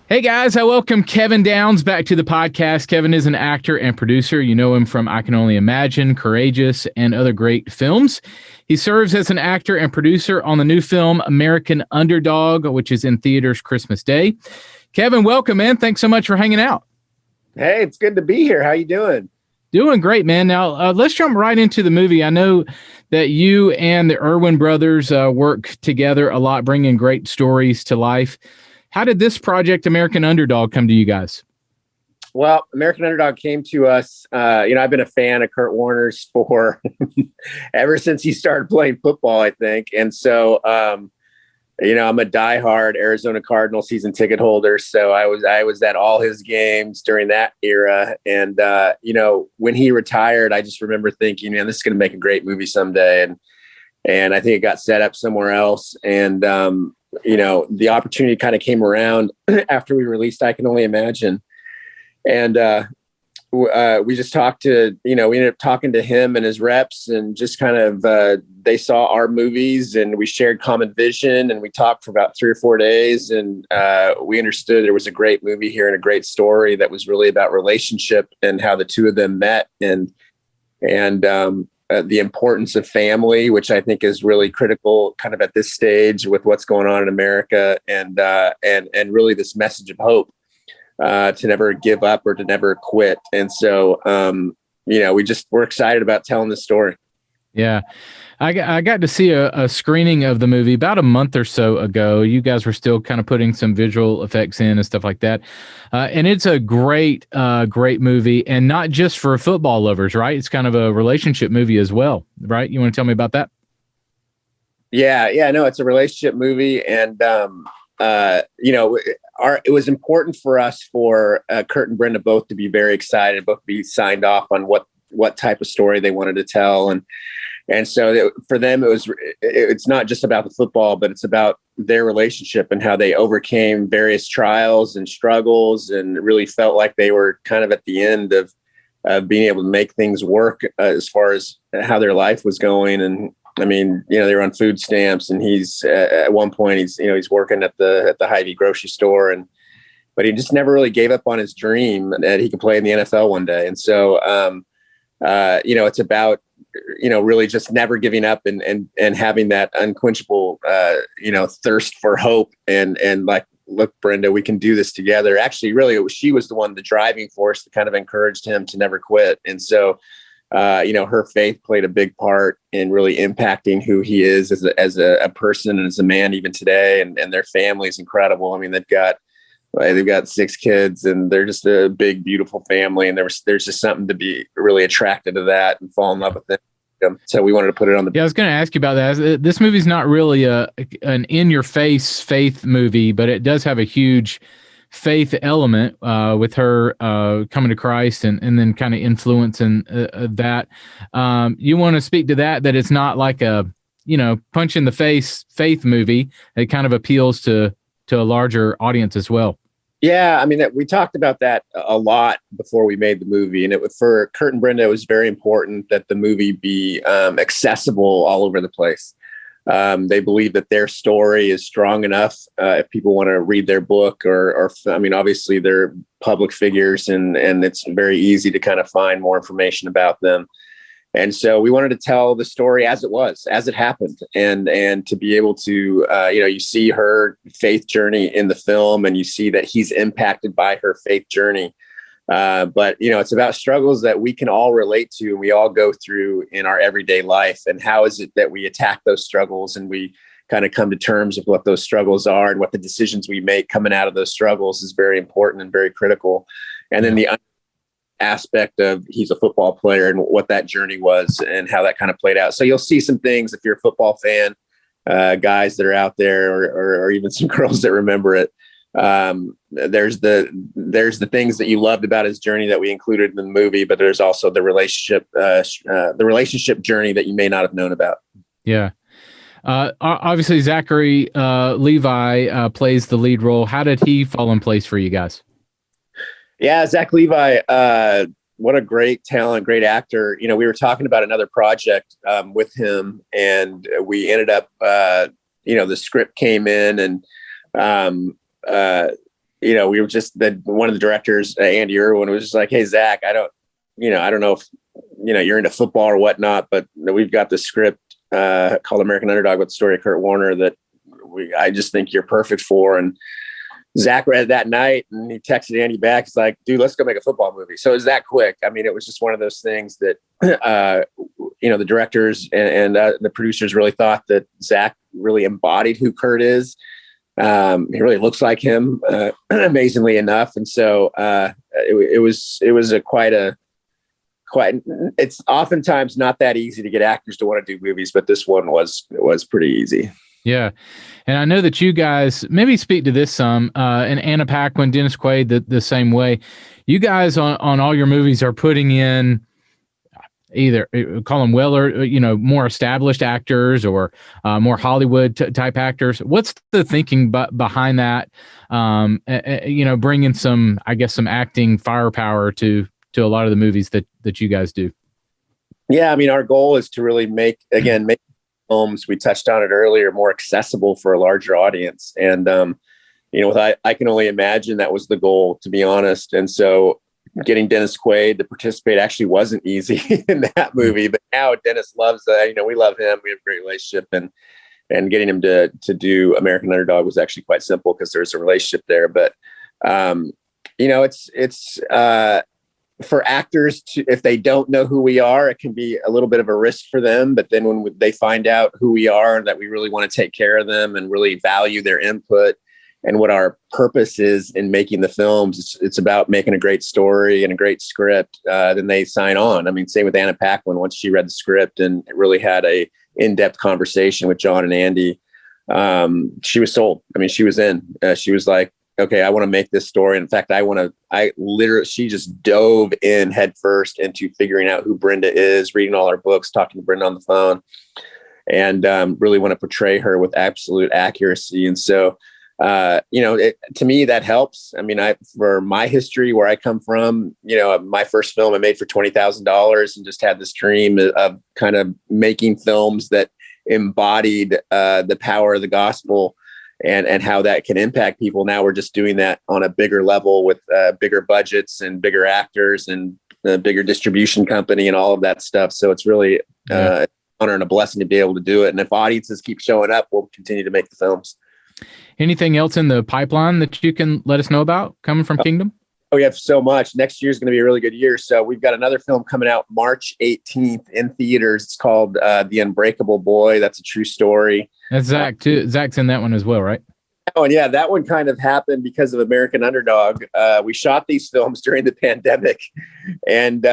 Hey guys, I welcome Kevin Downs back to the podcast. Kevin is an actor and producer. You know him from I Can Only Imagine, Courageous, and other great films. He serves as an actor and producer on the new film American Underdog, which is in theaters Christmas Day. Kevin, welcome, man. Thanks so much for hanging out. Hey, it's good to be here. How you doing? Doing great, man. Now, let's jump right into the movie. I know that you and the Irwin brothers work together a lot, bringing great stories to life. How did this project, American Underdog, come to you guys? Well, American Underdog came to us. I've been a fan of Kurt Warner's for ever since he started playing football, I think. And so, I'm a diehard Arizona Cardinal season ticket holder. So I was at all his games during that era. And, when he retired, I just remember thinking, man, this is going to make a great movie someday. And I think it got set up somewhere else. And, the opportunity kind of came around after we released I Can Only Imagine. And we just talked to, we ended up talking to him and his reps, and just kind of they saw our movies, and we shared common vision, and we talked for about 3 or 4 days. And we understood there was a great movie here and a great story that was really about relationship and how the two of them met, and the importance of family, which I think is really critical kind of at this stage with what's going on in America, and really this message of hope to never give up or to never quit. And so, we're excited about telling the story. Yeah. I got to see a screening of the movie about a month or so ago. You guys were still kind of putting some visual effects in and stuff like that. And it's a great movie, and not just for football lovers, right? It's kind of a relationship movie as well, right? You want to tell me about that? Yeah. No, it's a relationship movie. And, it was important for us for Kurt and Brenda both to be very excited, both be signed off on what type of story they wanted to tell. And so for them, it's not just about the football, but it's about their relationship and how they overcame various trials and struggles, and really felt like they were kind of at the end of being able to make things work as far as how their life was going. And I mean, they were on food stamps, and he's at one point he's working at the Hy-Vee grocery store, but he just never really gave up on his dream that he could play in the NFL one day. And so, it's about, really just never giving up and having that unquenchable, thirst for hope, and like, look, Brenda, we can do this together. Actually, really, she was the one, the driving force that kind of encouraged him to never quit. And so, her faith played a big part in really impacting who he is as a person and as a man even today. And their family is incredible. I mean, they've got 6 kids, and they're just a big, beautiful family. And there's just something to be really attracted to that and fall in love with them. So we wanted to put it on the. Yeah, I was going to ask you about that. This movie's not really an in-your-face faith movie, but it does have a huge faith element with her coming to Christ and then kind of influencing that. You want to speak to that it's not like a, punch in the face faith movie. It kind of appeals to a larger audience as well. Yeah, I mean, we talked about that a lot before we made the movie, and for Kurt and Brenda, it was very important that the movie be accessible all over the place. They believe that their story is strong enough if people want to read their book, or obviously they're public figures, and it's very easy to kind of find more information about them. And so we wanted to tell the story as it happened, and to be able to, you see her faith journey in the film, and you see that he's impacted by her faith journey. But, it's about struggles that we can all relate to, and we all go through in our everyday life. And how is it that we attack those struggles, and we kind of come to terms with what those struggles are, and what the decisions we make coming out of those struggles is very important and very critical. And then the aspect of he's a football player, and what that journey was, and how that kind of played out. So you'll see some things if you're a football fan, guys that are out there, or even some girls that remember it. There's the things that you loved about his journey that we included in the movie, but there's also the relationship journey that you may not have known about. Yeah. Obviously Zachary Levi plays the lead role. How did he fall in place for you guys? Yeah, Zach Levi, what a great talent, great actor. We were talking about another project with him, and we ended up, the script came in, and we were just one of the directors, Andy Irwin, was just like, "Hey, Zach, I don't know if, you're into football or whatnot, but we've got the script called American Underdog with the story of Kurt Warner that I just think you're perfect for." And Zach read it that night and he texted Andy back. He's like, "Dude, let's go make a football movie." So it was that quick. I mean, it was just one of those things that, the directors and the producers really thought that Zach really embodied who Kurt is. He really looks like him, amazingly enough. And so it was it's oftentimes not that easy to get actors to want to do movies, but this one was pretty easy. Yeah. And I know that you guys maybe speak to this some, and Anna Paquin, Dennis Quaid, the same way. You guys on all your movies are putting in either call them more established actors or more Hollywood type actors. What's the thinking behind that? Bringing some acting firepower to a lot of the movies that you guys do. Yeah. I mean, our goal is to really make films, we touched on it earlier, more accessible for a larger audience. And, I can only imagine that was the goal, to be honest. And so getting Dennis Quaid to participate actually wasn't easy in that movie, but now Dennis loves, we love him. We have a great relationship, and getting him to do American Underdog was actually quite simple because there's a relationship there. But, it's for actors if they don't know who we are, it can be a little bit of a risk for them. But then when they find out who we are and that we really want to take care of them and really value their input and what our purpose is in making the films, it's about making a great story and a great script, then they sign on. I mean, same with Anna Paquin. Once she read the script and really had a in-depth conversation with John and Andy, she was sold. I mean, she was in. She was like, "Okay, I want to make this story." In fact, she just dove in head first into figuring out who Brenda is, reading all our books, talking to Brenda on the phone, and really want to portray her with absolute accuracy. And so, to me, that helps. I mean, for my history, where I come from, my first film I made for $20,000 and just had this dream of kind of making films that embodied the power of the gospel and how that can impact people. Now we're just doing that on a bigger level with bigger budgets and bigger actors and a bigger distribution company and all of that stuff. So it's really an honor and a blessing to be able to do it. And if audiences keep showing up, we'll continue to make the films. Anything else in the pipeline that you can let us know about coming from Kingdom? Oh, we have so much. Next year is going to be a really good year. So we've got another film coming out March 18th in theaters. It's called The Unbreakable Boy. That's a true story. That's Zach too. Zach's in that one as well, right? Oh, and yeah, that one kind of happened because of American Underdog. We shot these films during the pandemic, and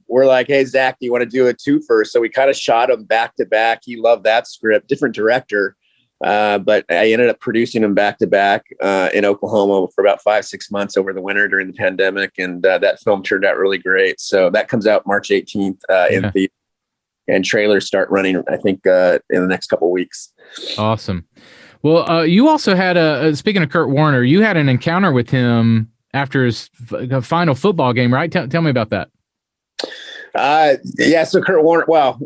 we're like, "Hey, Zach, do you want to do a twofer?" So we kind of shot them back to back. He loved that script, different director. But I ended up producing them back to back in Oklahoma for about 5-6 months over the winter during the pandemic. And that film turned out really great. So that comes out March 18th in theater, and trailers start running, I think, in the next couple of weeks. Awesome. Well, you also had speaking of Kurt Warner, you had an encounter with him after his final football game, right? Tell me about that. Yeah. So Kurt Warner, well,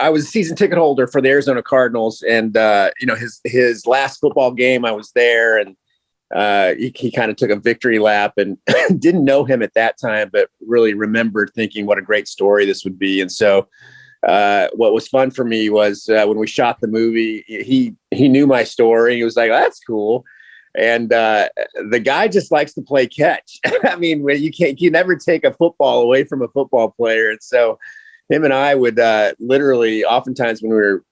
I was a season ticket holder for the Arizona Cardinals, and his last football game, I was there, and he kind of took a victory lap, and didn't know him at that time, but really remembered thinking what a great story this would be. And so what was fun for me was when we shot the movie, he knew my story. He was like, "Oh, that's cool." And the guy just likes to play catch. I mean, you never take a football away from a football player. And so him and I would literally, oftentimes when we were,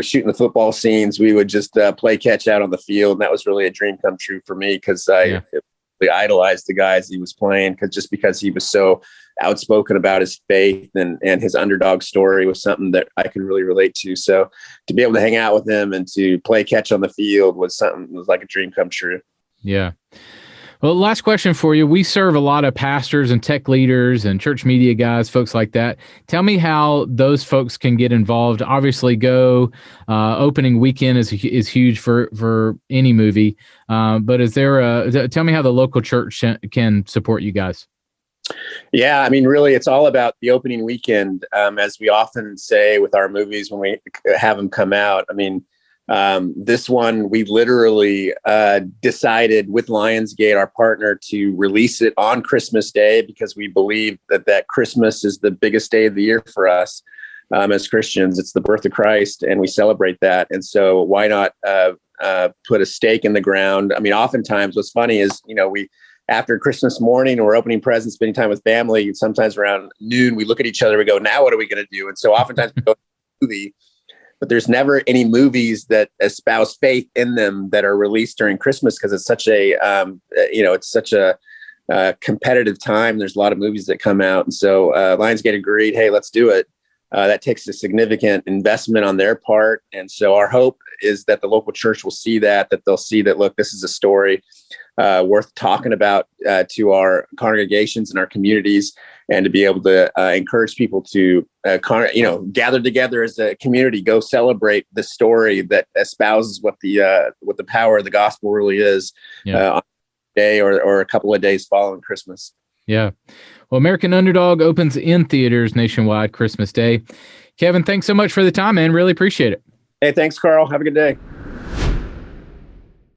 shooting the football scenes, we would just play catch out on the field. And that was really a dream come true for me, because I idolized the guys he was playing, because he was so outspoken about his faith, and his underdog story was something that I could really relate to. So to be able to hang out with him and to play catch on the field was like a dream come true. Yeah. Well, last question for you. We serve a lot of pastors and tech leaders and church media guys, folks like that. Tell me how those folks can get involved. Obviously, opening weekend is huge for any movie. But tell me how the local church can support you guys. Yeah, I mean, really, it's all about the opening weekend. As we often say with our movies when we have them come out, I mean, This one, we literally decided with Lionsgate, our partner, to release it on Christmas Day because we believe that Christmas is the biggest day of the year for us as Christians. It's the birth of Christ, and we celebrate that. And so why not put a stake in the ground? I mean, oftentimes what's funny is, after Christmas morning, we're opening presents, spending time with family. Sometimes around noon, we look at each other, we go, now what are we going to do? And so oftentimes we go to a movie, but there's never any movies that espouse faith in them that are released during Christmas because it's such a, it's such a competitive time. There's a lot of movies that come out. And so Lionsgate agreed, hey, let's do it. That takes a significant investment on their part. And so our hope is that the local church will see that they'll see that, look, this is a story worth talking about to our congregations and our communities, and to be able to encourage people to, gather together as a community, go celebrate the story that espouses what the power of the gospel really is on a day or a couple of days following Christmas. Yeah. Well, American Underdog opens in theaters nationwide Christmas Day. Kevin, thanks so much for the time, man. Really appreciate it. Hey, thanks, Carl. Have a good day.